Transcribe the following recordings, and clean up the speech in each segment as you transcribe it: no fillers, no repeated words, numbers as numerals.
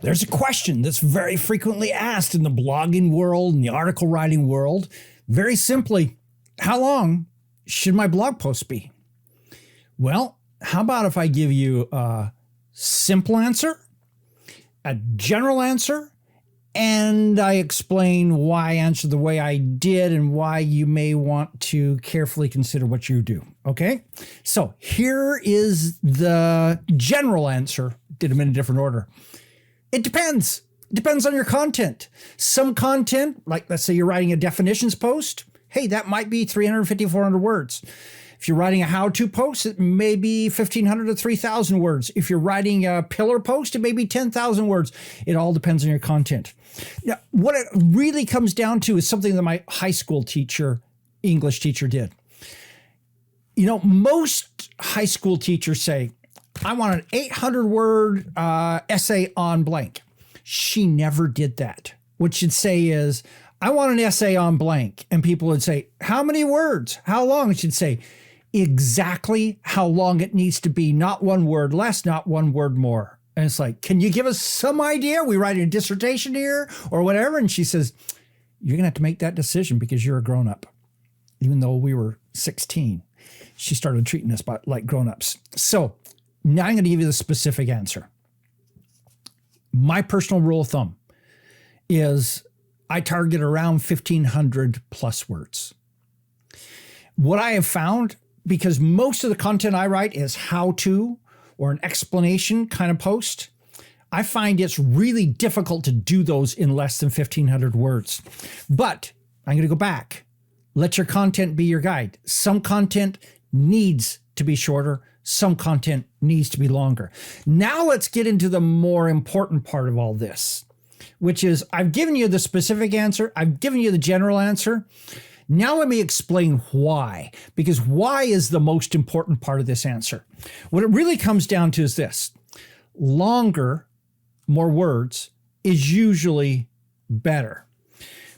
there's a question that's very frequently asked in the blogging world and the article writing world. Very simply, how long should my blog post be? Well, how about if I give you a simple answer, a general answer, and I explain why I answered the way I did and why you may want to carefully consider what you do, okay? So here is the general answer. Did them in a different order. It depends. It depends on your content. Some content, like let's say you're writing a definitions post, hey, that might be 350, 400 words. If you're writing a how-to post, it may be 1,500 to 3,000 words. If you're writing a pillar post, it may be 10,000 words. It all depends on your content. Now, what it really comes down to is something that my high school teacher, English teacher, did. You know, most high school teachers say, I want an 800-word essay on blank. She never did that. What she'd say is, I want an essay on blank. And people would say, how many words? How long? And she'd say, exactly how long it needs to be. Not one word less, not one word more. And it's like, can you give us some idea? We writing a dissertation here or whatever? And she says, you're going to have to make that decision because you're a grown-up. Even though we were 16, she started treating us like grown-ups. So now I'm going to give you the specific answer. My personal rule of thumb is I target around 1,500 plus words. What I have found, because most of the content I write is how-to or an explanation kind of post, I find it's really difficult to do those in less than 1,500 words. But I'm going to go back. Let your content be your guide. Some content needs to be shorter. Some content needs to be longer. Now let's get into the more important part of all this, which is I've given you the specific answer. I've given you the general answer. Now let me explain why, because why is the most important part of this answer. What it really comes down to is this. Longer, more words is usually better.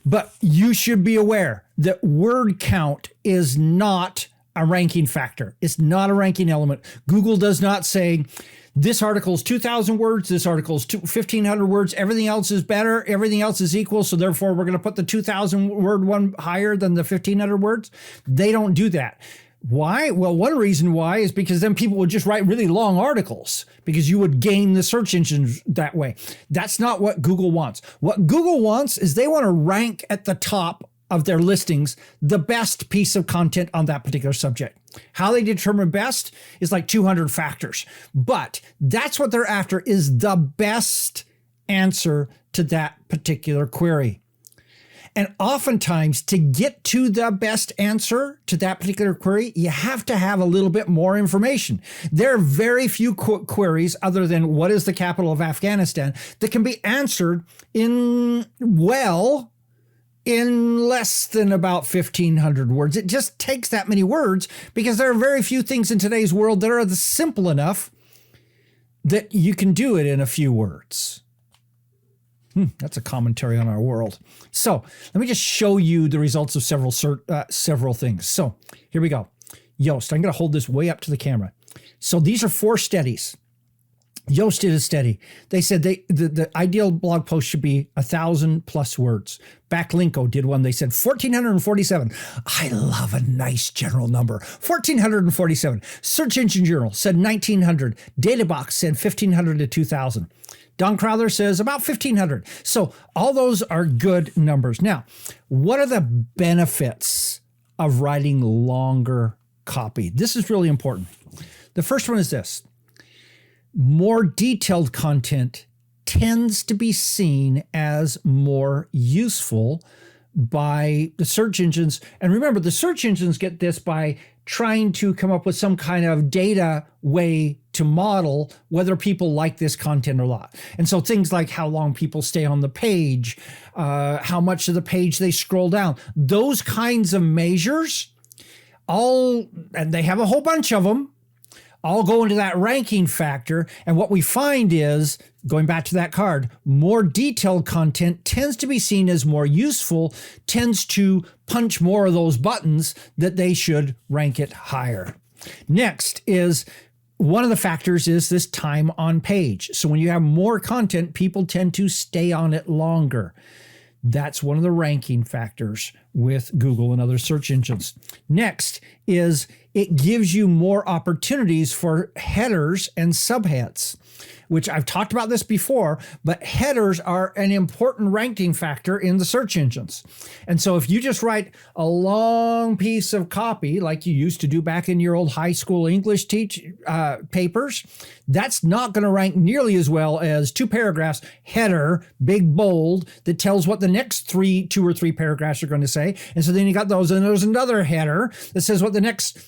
But you should be aware that word count is not a ranking factor. It's not a ranking element. Google does not say, this article is 2,000 words, this article is 1,500 words, everything else is better, everything else is equal, so therefore we're going to put the 2,000 word one higher than the 1,500 words. They don't do that. Why? Well, one reason why is because then people would just write really long articles because you would gain the search engines that way. That's not what Google wants. What Google wants is they want to rank at the top of their listings the best piece of content on that particular subject. How they determine best is like 200 factors. But that's what they're after, is the best answer to that particular query. And oftentimes, to get to the best answer to that particular query, you have to have a little bit more information. There are very few queries other than what is the capital of Afghanistan that can be answered in less than about 1,500 words. It just takes that many words because there are very few things in today's world that are simple enough that you can do it in a few words. That's a commentary on our world. So let me just show you the results of several things. So here we go. Yoast, I'm going to hold this way up to the camera. So these are 4 studies. Yoast did a study. They said the ideal blog post should be 1,000 plus words. Backlinko did one. They said 1,447. I love a nice general number. 1,447. Search Engine Journal said 1,900. Databox said 1,500 to 2,000. Don Crowther says about 1,500. So all those are good numbers. Now, what are the benefits of writing longer copy? This is really important. The first one is this. More detailed content tends to be seen as more useful by the search engines. And remember, the search engines get this by trying to come up with some kind of data way to model whether people like this content or not. And so things like how long people stay on the page, how much of the page they scroll down, those kinds of measures, and they have a whole bunch of them, all go into that ranking factor. And what we find is, going back to that card, more detailed content tends to be seen as more useful, tends to punch more of those buttons that they should rank it higher. Next is one of the factors is this time on page. So when you have more content, people tend to stay on it longer. That's one of the ranking factors with Google and other search engines. Next is it gives you more opportunities for headers and subheads, which I've talked about this before, but headers are an important ranking factor in the search engines. And so if you just write a long piece of copy like you used to do back in your old high school English papers, that's not going to rank nearly as well as 2 paragraphs, header, big bold, that tells what the next 2 or 3 paragraphs are going to say. And so then you got those, and there's another header that says what the next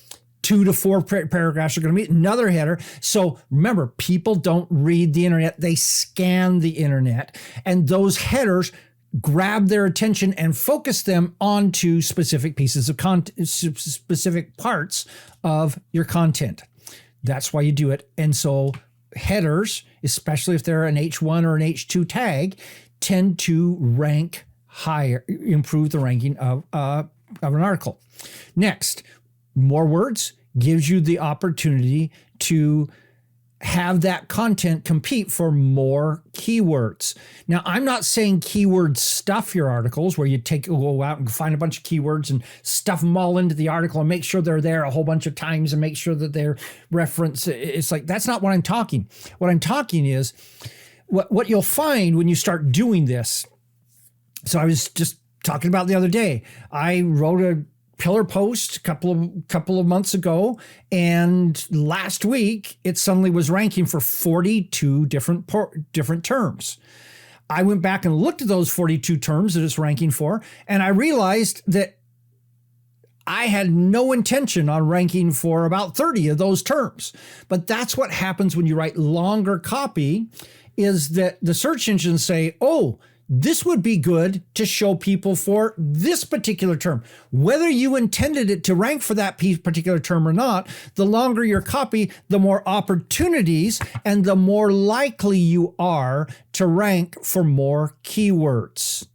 2 to 4 paragraphs are going to be, another header. So remember, people don't read the internet, they scan the internet, and those headers grab their attention and focus them onto specific pieces of content, specific parts of your content. That's why you do it. And so headers, especially if they're an H1 or an H2 tag, tend to rank higher, improve the ranking of an article. Next, more words gives you the opportunity to have that content compete for more keywords. Now, I'm not saying keywords stuff your articles, where you go out and find a bunch of keywords and stuff them all into the article and make sure they're there a whole bunch of times and make sure that they're referenced. It's like, that's not what I'm talking. What I'm talking is what you'll find when you start doing this. So I was just talking about the other day, I wrote a pillar post a couple of months ago, and last week it suddenly was ranking for 42 different terms. I went back and looked at those 42 terms that it's ranking for, and I realized that I had no intention on ranking for about 30 of those terms. But that's what happens when you write longer copy, is that the search engines say, oh, this would be good to show people for this particular term. Whether you intended it to rank for that particular term or not, the longer your copy, the more opportunities and the more likely you are to rank for more keywords.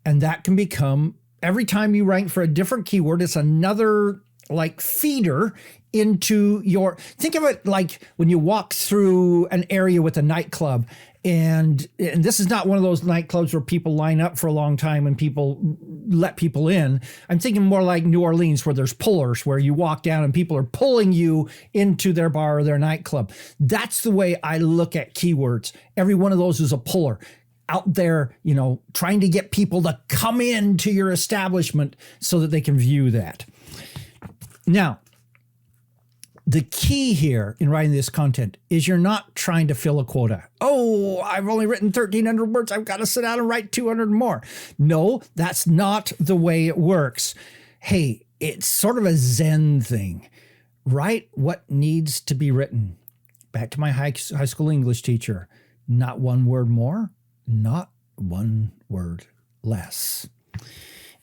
And that can become, every time you rank for a different keyword, it's another like feeder into your, think of it like when you walk through an area with a nightclub, and this is not one of those nightclubs where people line up for a long time and people let people in. I'm thinking more like New Orleans, where there's pullers, where you walk down and people are pulling you into their bar or their nightclub. That's the way I look at keywords. Every one of those is a puller out there, trying to get people to come into your establishment so that they can view that. Now, the key here in writing this content is you're not trying to fill a quota. Oh, I've only written 1,300 words. I've got to sit down and write 200 more. No, that's not the way it works. Hey, it's sort of a Zen thing. Write what needs to be written. Back to my high school English teacher. Not one word more, not one word less.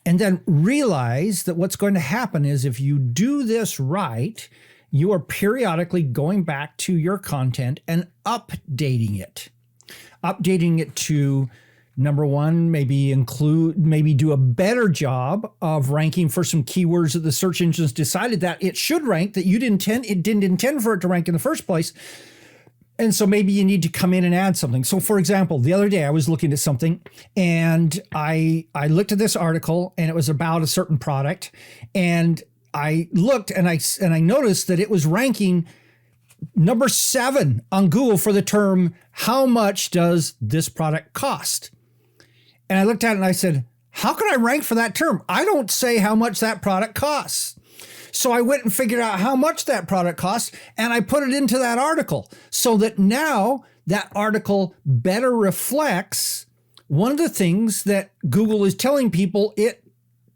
And then realize that what's going to happen is if you do this right, you are periodically going back to your content and updating it. Updating it to, number one, maybe do a better job of ranking for some keywords that the search engines decided that it should rank, that it didn't intend for it to rank in the first place. And so maybe you need to come in and add something. So for example, the other day I was looking at something and I looked at this article and it was about a certain product, and I looked and I noticed that it was ranking number 7 on Google for the term, how much does this product cost? And I looked at it and I said, how can I rank for that term? I don't say how much that product costs. So I went and figured out how much that product costs, and I put it into that article so that now that article better reflects one of the things that Google is telling people it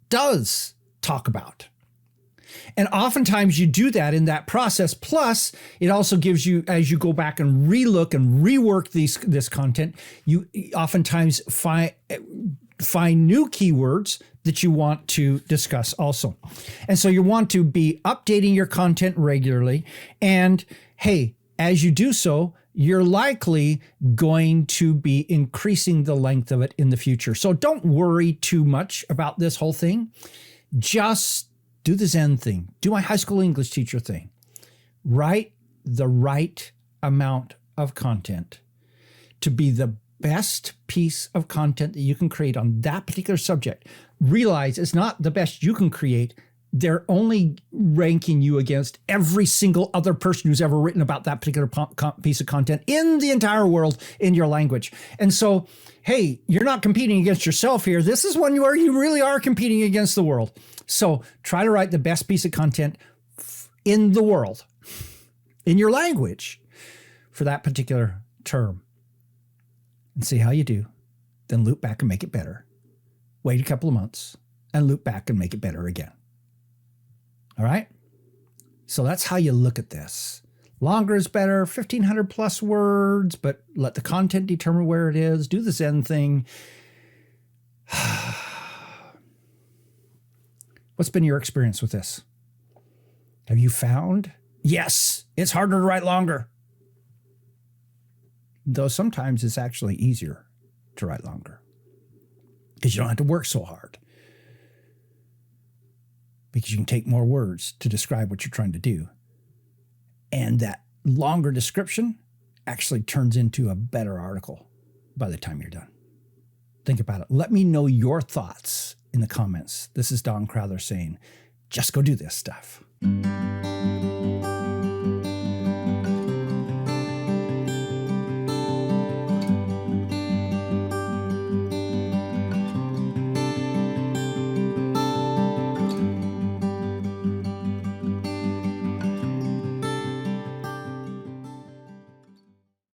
does talk about. And oftentimes you do that in that process. Plus, it also gives you, as you go back and relook and rework this content, you oftentimes find new keywords that you want to discuss also. And so you want to be updating your content regularly. And hey, as you do so, you're likely going to be increasing the length of it in the future. So don't worry too much about this whole thing. Just do the Zen thing. Do my high school English teacher thing. Write the right amount of content to be the best piece of content that you can create on that particular subject. Realize it's not the best you can create. They're only ranking you against every single other person who's ever written about that particular piece of content in the entire world in your language. And so, hey, you're not competing against yourself here. This is one where you really are competing against the world. So try to write the best piece of content in the world, in your language, for that particular term. And see how you do. Then loop back and make it better. Wait a couple of months and loop back and make it better again. All right? So that's how you look at this. Longer is better, 1,500 plus words, but let the content determine where it is. Do the Zen thing. What's been your experience with this? Have you found? Yes, it's harder to write longer. Though sometimes it's actually easier to write longer because you don't have to work so hard. Because you can take more words to describe what you're trying to do. And that longer description actually turns into a better article by the time you're done. Think about it. Let me know your thoughts in the comments. This is Don Crowther saying, just go do this stuff.